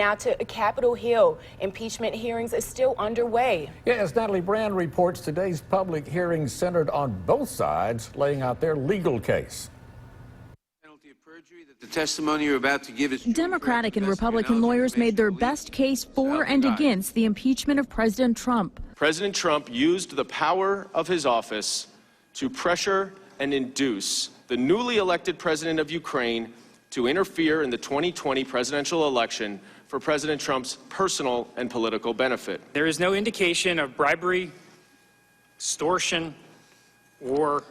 now to Capitol Hill. Impeachment hearings are still underway. Yes, Natalie Brand reports today's public hearings centered on both sides laying out their legal case. The testimony you're about to give is Democratic and Republican lawyers made their best case for and against the impeachment of President Trump. President Trump used the power of his office to pressure and induce the newly elected president of Ukraine to interfere in the 2020 presidential election for President Trump's personal and political benefit. There is no indication of bribery, extortion, or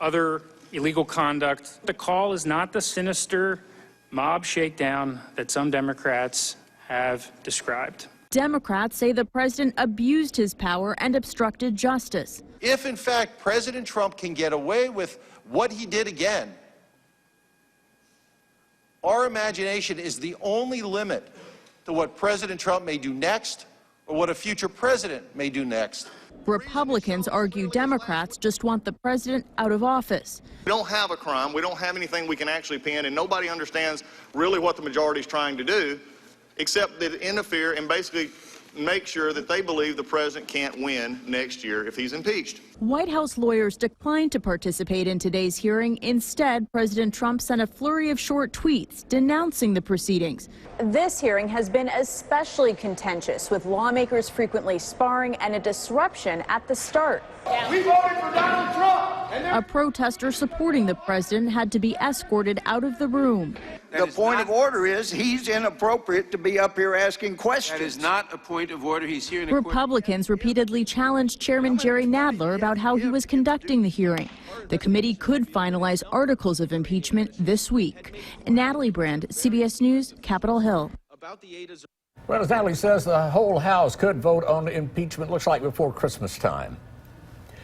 other illegal conduct. The call is not the sinister mob shakedown that some Democrats have described. Democrats say the president abused his power and obstructed justice. If, in fact, President Trump can get away with what he did again, our imagination is the only limit to what President Trump may do next or what a future president may do next. Republicans argue Democrats just want the president out of office. We don't have a crime. We don't have anything we can actually pin, and nobody understands really what the majority is trying to do, except that interfere and basically make sure that they believe the president can't win next year if he's impeached. White House lawyers declined to participate in today's hearing. Instead, President Trump sent a flurry of short tweets denouncing the proceedings. This hearing has been especially contentious, with lawmakers frequently sparring and a disruption at the start. We voted for Donald Trump. A protester supporting the president had to be escorted out of the room. The point of order is he's inappropriate to be up here asking questions. That is not a point of order. He's here in Republicans repeatedly challenged Chairman Jerry Nadler about how he was conducting the hearing. The committee could finalize articles of impeachment this week. Natalie Brand, CBS News, Capitol Hill. Well, as Natalie says, the whole House could vote on impeachment, looks like before Christmas time.